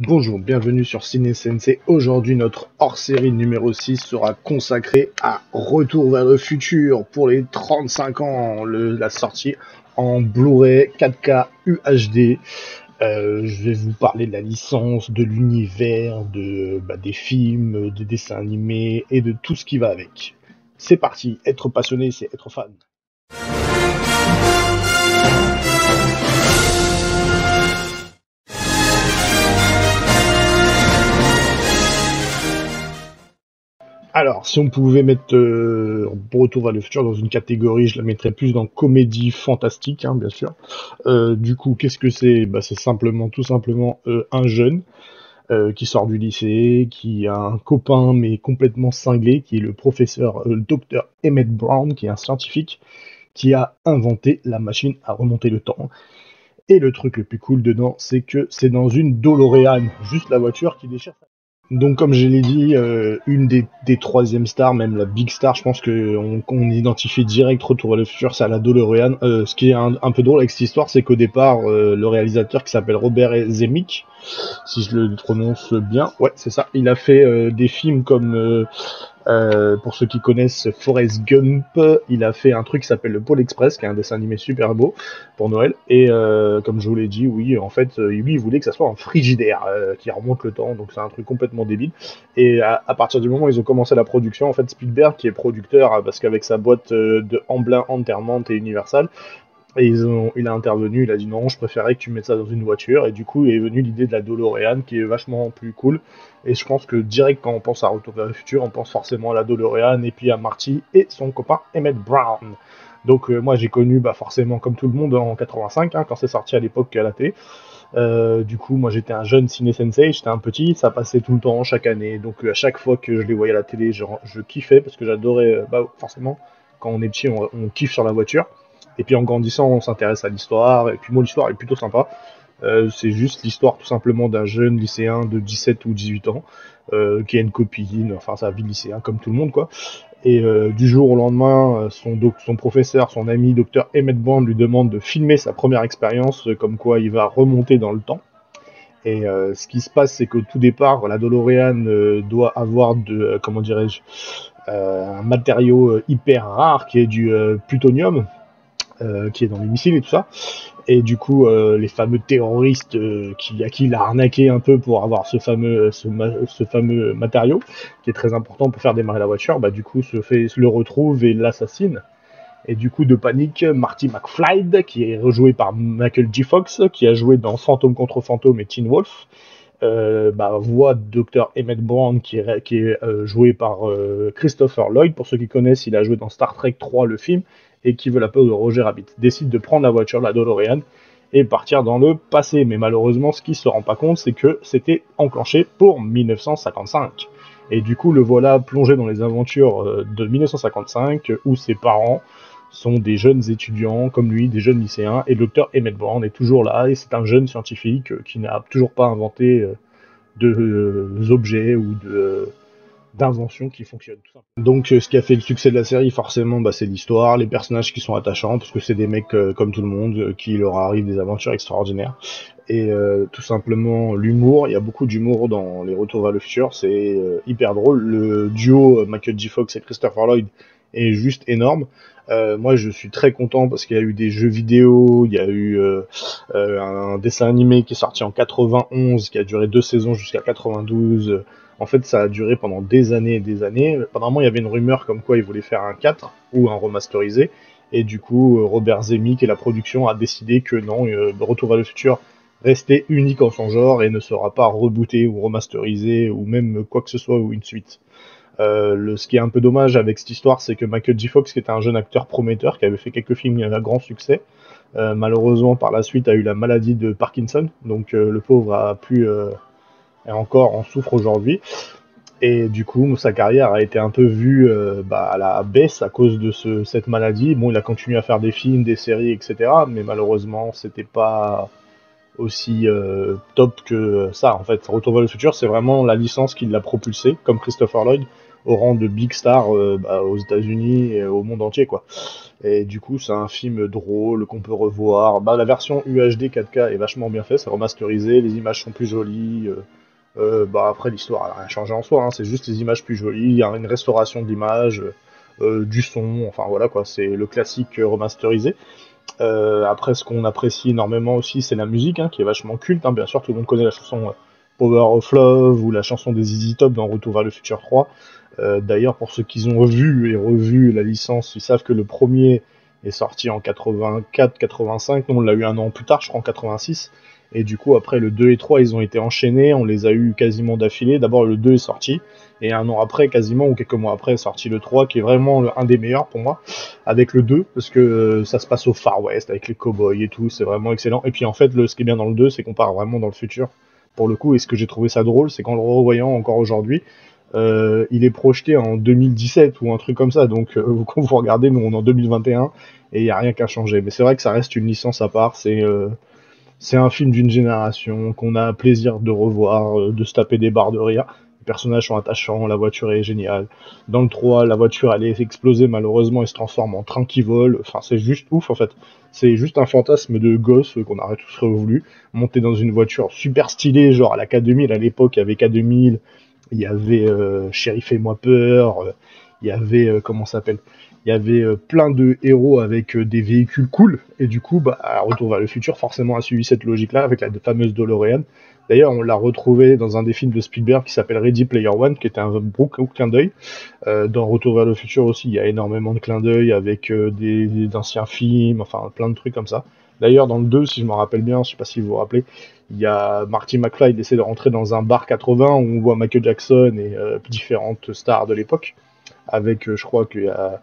Bonjour, bienvenue sur Ciné Sensei. Aujourd'hui, notre hors-série numéro 6 sera consacré à Retour vers le futur pour les 35 ans, la sortie en Blu-ray 4K UHD. Je vais vous parler de la licence, de l'univers, des films, des dessins animés et de tout ce qui va avec. C'est parti, être passionné, c'est être fan. Alors, si on pouvait mettre Retour vers le futur dans une catégorie, je la mettrais plus dans comédie fantastique, hein, bien sûr. Du coup, qu'est-ce que c'est? C'est tout simplement un jeune qui sort du lycée, qui a un copain mais complètement cinglé, qui est le professeur, le docteur Emmett Brown, qui est un scientifique, qui a inventé la machine à remonter le temps. Et le truc le plus cool dedans, c'est que c'est dans une DeLorean, juste la voiture qui déchire. Donc comme je l'ai dit, une des troisième stars, même la big star, je pense qu'on identifie direct Retour vers le futur, c'est à la DeLorean. Ce qui est un peu drôle avec cette histoire, c'est qu'au départ, le réalisateur qui s'appelle Robert Zemeckis, si je le prononce bien, ouais c'est ça, il a fait des films comme pour ceux qui connaissent Forrest Gump, il a fait un truc qui s'appelle le Pôle Express, qui est un dessin animé super beau pour Noël. Et comme je vous l'ai dit, oui, en fait, lui, il voulait que ça soit un frigidaire qui remonte le temps, donc c'est un truc complètement débile. Et à partir du moment où ils ont commencé la production, en fait, Spielberg, qui est producteur, parce qu'avec sa boîte de Amblin Entertainment et Universal, et il a intervenu, il a dit non, je préférais que tu mettes ça dans une voiture. Et du coup est venue l'idée de la DeLorean qui est vachement plus cool. Et je pense que direct quand on pense à Retour vers le futur, on pense forcément à la DeLorean et puis à Marty et son copain Emmett Brown. Donc moi j'ai connu forcément comme tout le monde en 85 quand c'est sorti à l'époque à la télé. Du coup moi j'étais un jeune ciné sensei, j'étais un petit, ça passait tout le temps chaque année. Donc à chaque fois que je les voyais à la télé, je kiffais parce que j'adorais forcément quand on est petit on kiffe sur la voiture. Et puis en grandissant, on s'intéresse à l'histoire. Et puis moi, l'histoire est plutôt sympa. C'est juste l'histoire tout simplement d'un jeune lycéen de 17 ou 18 ans qui a une copine, enfin sa vie de lycéen comme tout le monde quoi. Et du jour au lendemain, son professeur, son ami docteur Emmett Brown lui demande de filmer sa première expérience, comme quoi il va remonter dans le temps. Et ce qui se passe, c'est qu'au tout départ, la DeLorean doit avoir comment dirais-je, un matériau hyper rare qui est du plutonium, qui est dans les missiles et tout ça. Et du coup, les fameux terroristes à qui il a arnaqué un peu pour avoir ce fameux matériau, qui est très important pour faire démarrer la voiture, du coup, le retrouve et l'assasine. Et du coup, de panique, Marty McFly, qui est rejoué par Michael J. Fox, qui a joué dans Fantôme contre Fantôme et Teen Wolf, voit Dr. Emmett Brown, qui est joué par Christopher Lloyd. Pour ceux qui connaissent, il a joué dans Star Trek 3, le film, et qui veut la peau de Roger Rabbit. Décide de prendre la voiture, la DeLorean, et partir dans le passé. Mais malheureusement, ce qu'il se rend pas compte, c'est que c'était enclenché pour 1955. Et du coup, le voilà plongé dans les aventures de 1955, où ses parents sont des jeunes étudiants comme lui, des jeunes lycéens, et le docteur Emmett Brown est toujours là, et c'est un jeune scientifique qui n'a toujours pas inventé d'objets ou d'inventions qui fonctionnent. Tout simplement. Donc ce qui a fait le succès de la série, forcément, c'est l'histoire, les personnages qui sont attachants, parce que c'est des mecs comme tout le monde, qui leur arrivent des aventures extraordinaires. Et tout simplement l'humour, il y a beaucoup d'humour dans les Retours vers le futur, c'est hyper drôle. Le duo Michael J. Fox et Christopher Lloyd est juste énorme. Moi je suis très content parce qu'il y a eu des jeux vidéo, il y a eu un dessin animé qui est sorti en 91, qui a duré 2 saisons jusqu'à 92. En fait ça a duré pendant des années et des années. Apparemment il y avait une rumeur comme quoi ils voulaient faire un 4 ou un remasterisé. Et du coup Robert Zemeckis et la production a décidé que non, Retour vers le futur restait unique en son genre et ne sera pas rebooté ou remasterisé ou même quoi que ce soit ou une suite. Ce qui est un peu dommage avec cette histoire, c'est que Michael J. Fox, qui était un jeune acteur prometteur, qui avait fait quelques films à grand succès, malheureusement par la suite a eu la maladie de Parkinson, donc le pauvre a pu et encore en souffre aujourd'hui. Et du coup, sa carrière a été un peu vue à la baisse à cause de cette maladie. Bon, il a continué à faire des films, des séries, etc. Mais malheureusement, c'était pas aussi top que ça. En fait, Retour vers le futur, c'est vraiment la licence qui l'a propulsé, comme Christopher Lloyd. au rang de big star aux États-Unis et au monde entier, quoi. Et du coup, c'est un film drôle qu'on peut revoir. Bah, la version UHD 4K est vachement bien faite, c'est remasterisé, les images sont plus jolies. Bah après, l'histoire elle a rien changé en soi, hein, c'est juste les images plus jolies, il y a une restauration d'images, du son, enfin voilà quoi, c'est le classique remasterisé. Après, ce qu'on apprécie énormément aussi, c'est la musique, hein, qui est vachement culte. Hein. Bien sûr, tout le monde connaît la chanson Power of Love ou la chanson des ZZ Top dans Retour vers le futur 3. D'ailleurs, pour ceux qui ont vu et revu la licence, ils savent que le premier est sorti en 84-85. Nous, on l'a eu un an plus tard, je crois en 86. Et du coup, après, le 2 et 3, ils ont été enchaînés. On les a eu quasiment d'affilée. D'abord, le 2 est sorti. Et un an après, quasiment, ou quelques mois après, est sorti le 3, qui est vraiment un des meilleurs pour moi, avec le 2, parce que ça se passe au Far West, avec les cowboys et tout, c'est vraiment excellent. Et puis en fait, ce qui est bien dans le 2, c'est qu'on part vraiment dans le futur, pour le coup, et ce que j'ai trouvé ça drôle, c'est qu'en le revoyant encore aujourd'hui, il est projeté en 2017 ou un truc comme ça, donc quand vous regardez, nous on est en 2021, et il n'y a rien qu'à changer. Mais c'est vrai que ça reste une licence à part, c'est un film d'une génération qu'on a plaisir de revoir, de se taper des barres de rire. Les personnages sont attachants, la voiture est géniale. Dans le 3, la voiture elle est explosée malheureusement et se transforme en train qui vole. Enfin, c'est juste ouf en fait. C'est juste un fantasme de gosse qu'on aurait tous voulu. Monter dans une voiture super stylée, genre à la K2000 à l'époque, il y avait K2000, il y avait Shérif et moi peur, il y avait, comment ça s'appelle, il y avait plein de héros avec des véhicules cool, et du coup, bah, Retour vers le futur, forcément, a suivi cette logique-là, avec la fameuse DeLorean. D'ailleurs, on l'a retrouvé dans un des films de Spielberg qui s'appelle Ready Player One, qui était un beau clin d'œil. Dans Retour vers le futur aussi, il y a énormément de clins d'œil avec d'anciens films, enfin, plein de trucs comme ça. D'ailleurs, dans le 2, si je me rappelle bien, je sais pas si vous vous rappelez, il y a Marty McFly, il essaie de rentrer dans un bar 80 où on voit Michael Jackson et différentes stars de l'époque, avec, je crois qu'il y a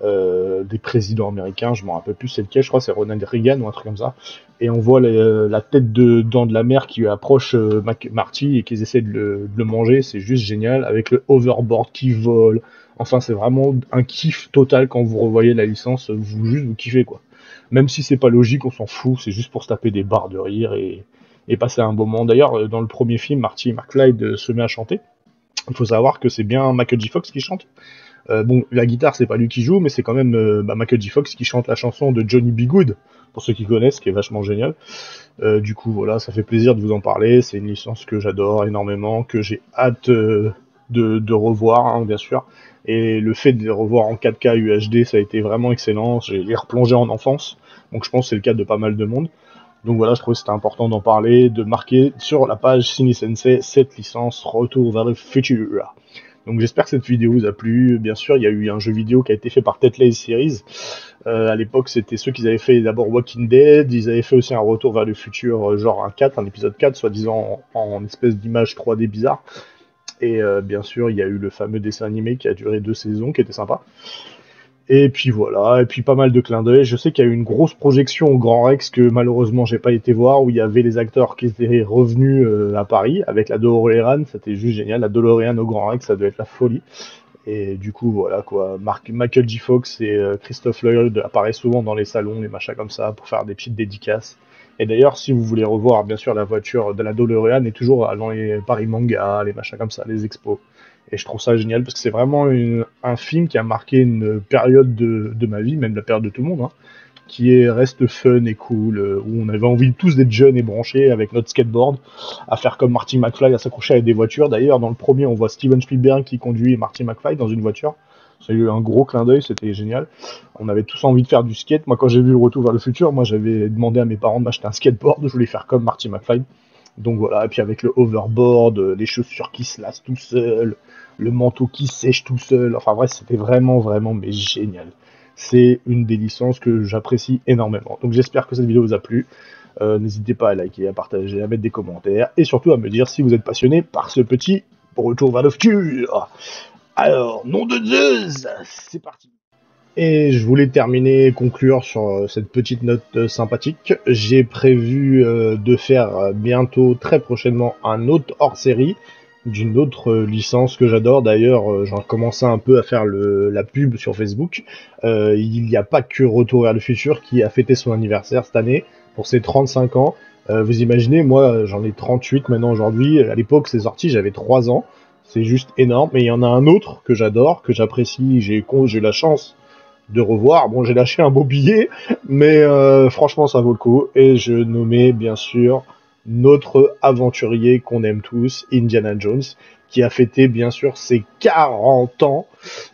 des présidents américains, je m'en rappelle plus c'est lequel, je crois que c'est Ronald Reagan ou un truc comme ça, et on voit la tête de la mer qui approche Marty et qu'ils essaient de le manger, c'est juste génial, avec le hoverboard qui vole, enfin c'est vraiment un kiff total quand vous revoyez la licence, vous kiffez quoi. Même si c'est pas logique, on s'en fout, c'est juste pour se taper des barres de rire et passer un bon moment. D'ailleurs, dans le premier film, Marty McFly se met à chanter. Il faut savoir que c'est bien Michael J. Fox qui chante. Bon, la guitare, c'est pas lui qui joue, mais c'est quand même Michael J. Fox qui chante la chanson de Johnny B. Good, pour ceux qui connaissent, qui est vachement génial. Du coup, voilà, ça fait plaisir de vous en parler. C'est une licence que j'adore énormément, que j'ai hâte de revoir, hein, bien sûr. Et le fait de les revoir en 4K UHD, ça a été vraiment excellent. J'ai les replongé en enfance, donc je pense que c'est le cas de pas mal de monde. Donc voilà, je trouvais que c'était important d'en parler, de marquer sur la page Ciné Sensei cette licence Retour vers le futur. Donc j'espère que cette vidéo vous a plu. Bien sûr, il y a eu un jeu vidéo qui a été fait par Tetley Series. À l'époque, c'était ceux qui avaient fait d'abord Walking Dead. Ils avaient fait aussi un Retour vers le futur, genre un épisode 4, soi-disant en espèce d'image 3D bizarre. Et bien sûr, il y a eu le fameux dessin animé qui a duré 2 saisons, qui était sympa. Et puis voilà, et puis pas mal de clins d'œil. Je sais qu'il y a eu une grosse projection au Grand Rex que malheureusement j'ai pas été voir, où il y avait les acteurs qui étaient revenus à Paris avec la DeLorean. C'était juste génial. La DeLorean au Grand Rex, ça devait être la folie. Et du coup, voilà quoi. Michael J. Fox et Christophe Lloyd apparaissent souvent dans les salons, les machins comme ça, pour faire des petites dédicaces. Et d'ailleurs, si vous voulez revoir, bien sûr, la voiture de la DeLorean est toujours dans les Paris Manga, les machins comme ça, les expos. Et je trouve ça génial parce que c'est vraiment un film qui a marqué une période de ma vie, même la période de tout le monde, hein, reste fun et cool, où on avait envie tous d'être jeunes et branchés avec notre skateboard, à faire comme Marty McFly, à s'accrocher à des voitures. D'ailleurs, dans le premier, on voit Steven Spielberg qui conduit Marty McFly dans une voiture. Ça a eu un gros clin d'œil, c'était génial. On avait tous envie de faire du skate. Moi, quand j'ai vu le Retour vers le futur, moi, j'avais demandé à mes parents de m'acheter un skateboard. Je voulais faire comme Marty McFly. Donc voilà, et puis avec le hoverboard, les chaussures qui se lassent tout seul, le manteau qui sèche tout seul. Enfin bref, c'était vraiment, vraiment, mais génial. C'est une des licences que j'apprécie énormément. Donc j'espère que cette vidéo vous a plu. N'hésitez pas à liker, à partager, à mettre des commentaires, et surtout à me dire si vous êtes passionné par ce petit Retour vers le futur. Alors, nom de Zeus, c'est parti. Et je voulais terminer, conclure sur cette petite note sympathique. J'ai prévu de faire bientôt, très prochainement, un autre hors-série d'une autre licence que j'adore. D'ailleurs, j'en commençais un peu à faire la pub sur Facebook. Il n'y a pas que Retour vers le futur qui a fêté son anniversaire cette année pour ses 35 ans. Vous imaginez, moi j'en ai 38 maintenant aujourd'hui. À l'époque c'est sorti, j'avais 3 ans. C'est juste énorme. Mais il y en a un autre que j'adore, que j'apprécie, j'ai eu la chance de revoir. Bon, j'ai lâché un beau billet, mais franchement, ça vaut le coup. Et je nommais bien sûr notre aventurier qu'on aime tous, Indiana Jones, qui a fêté bien sûr ses 40 ans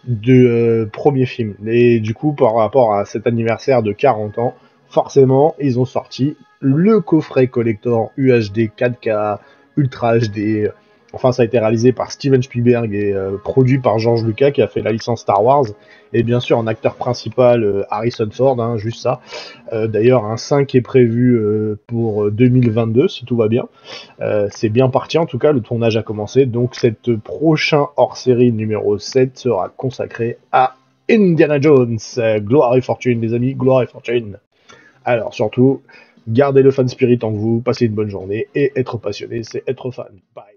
de premier film. Et du coup, par rapport à cet anniversaire de 40 ans, forcément, ils ont sorti le coffret collector UHD 4K, Ultra HD. Enfin, ça a été réalisé par Steven Spielberg et produit par George Lucas, qui a fait la licence Star Wars. Et bien sûr, en acteur principal, Harrison Ford, hein, juste ça. D'ailleurs, un 5 est prévu pour 2022, si tout va bien. C'est bien parti, en tout cas, le tournage a commencé. Donc, cette prochain hors-série numéro 7 sera consacré à Indiana Jones. Gloire et fortune, les amis, gloire et fortune. Alors, surtout, gardez le fan spirit en vous, passez une bonne journée, et être passionné, c'est être fan. Bye.